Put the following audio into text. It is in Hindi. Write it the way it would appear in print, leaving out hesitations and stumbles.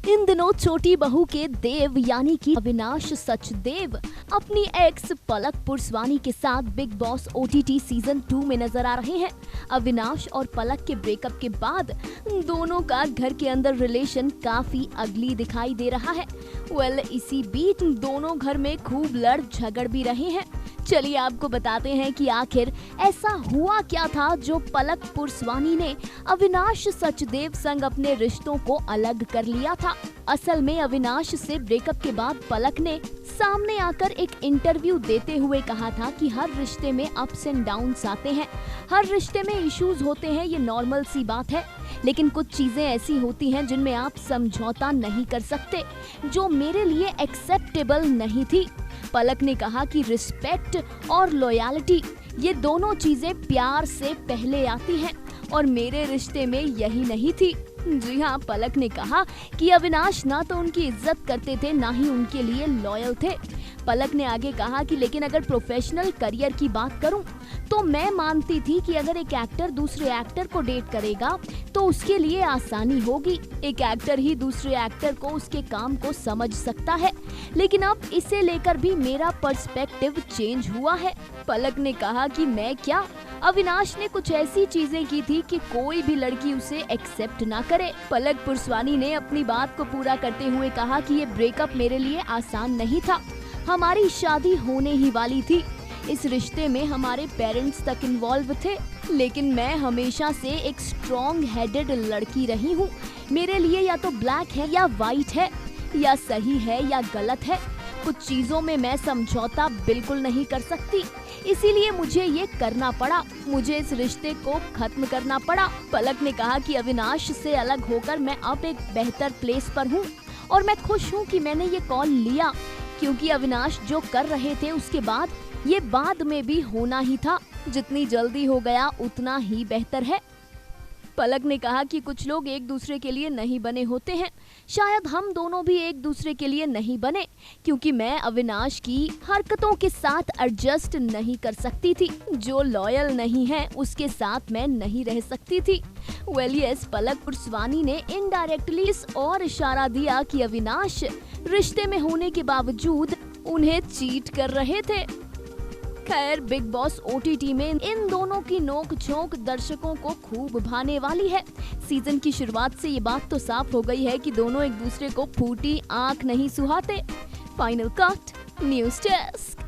इन दिनों छोटी बहू के देव यानी कि अविनाश सचदेव अपनी एक्स पलक पुरस्वानी के साथ बिग बॉस ओटीटी सीजन 2 में नजर आ रहे हैं। अविनाश और पलक के ब्रेकअप के बाद दोनों का घर के अंदर रिलेशन काफी अगली दिखाई दे रहा है। इसी बीच दोनों घर में खूब लड़ झगड़ भी रहे हैं। चलिए आपको बताते हैं कि आखिर ऐसा हुआ क्या था जो पलक पुरस्वानी ने अविनाश सचदेव संग अपने रिश्तों को अलग कर लिया था। असल में अविनाश से ब्रेकअप के बाद पलक ने सामने आकर एक इंटरव्यू देते हुए कहा था कि हर रिश्ते में अप्स एंड डाउन्स आते हैं, हर रिश्ते में इश्यूज होते हैं, ये नॉर्मल सी बात है, लेकिन कुछ चीजें ऐसी होती हैं जिनमें आप समझौता नहीं कर सकते, जो मेरे लिए एक्सेप्टेबल नहीं थी। पलक ने कहा कि रिस्पेक्ट और लॉयल्टी ये दोनों चीजें प्यार से पहले आती हैं और मेरे रिश्ते में यही नहीं थी। जी हाँ, पलक ने कहा कि अविनाश ना तो उनकी इज्जत करते थे, ना ही उनके लिए लॉयल थे। पलक ने आगे कहा कि लेकिन अगर प्रोफेशनल करियर की बात करूं तो मैं मानती थी कि अगर एक एक्टर दूसरे एक्टर को डेट करेगा तो उसके लिए आसानी होगी। एक एक्टर ही दूसरे एक्टर को उसके काम को समझ सकता है, लेकिन अब इसे लेकर भी मेरा पर्सपेक्टिव चेंज हुआ है। पलक ने कहा कि मैं क्या, अविनाश ने कुछ ऐसी चीजें की थी कि कोई भी लड़की उसे एक्सेप्ट ना करे। पलक पुरस्वानी ने अपनी बात को पूरा करते हुए कहा कि ये ब्रेकअप मेरे लिए आसान नहीं था, हमारी शादी होने ही वाली थी, इस रिश्ते में हमारे पेरेंट्स तक इन्वॉल्व थे, लेकिन मैं हमेशा से एक स्ट्रॉन्ग हेडेड लड़की रही हूँ। मेरे लिए या तो ब्लैक है या वाइट है, या सही है या गलत है, कुछ चीजों में मैं समझौता बिल्कुल नहीं कर सकती, इसीलिए मुझे ये करना पड़ा, मुझे इस रिश्ते को खत्म करना पड़ा। पलक ने कहा कि अविनाश से अलग होकर मैं अब एक बेहतर प्लेस पर हूँ और मैं खुश हूँ कि मैंने ये कॉल लिया, क्योंकि अविनाश जो कर रहे थे उसके बाद ये बाद में भी होना ही था, जितनी जल्दी हो गया उतना ही बेहतर है। पलक ने कहा कि कुछ लोग एक दूसरे के लिए नहीं बने होते हैं, शायद हम दोनों भी एक दूसरे के लिए नहीं बने, क्योंकि मैं अविनाश की हरकतों के साथ एडजस्ट नहीं कर सकती थी, जो लॉयल नहीं है उसके साथ मैं नहीं रह सकती थी। यस, पलक पुरस्वानी ने इनडायरेक्टली इस और इशारा दिया कि अविनाश रिश्ते में होने के बावजूद उन्हें चीट कर रहे थे। खैर, बिग बॉस ओटीटी में इन दोनों की नोक झोंक दर्शकों को खूब भाने वाली है। सीजन की शुरुआत से ये बात तो साफ हो गई है कि दोनों एक दूसरे को फूटी आंख नहीं सुहाते। Final cut, news desk.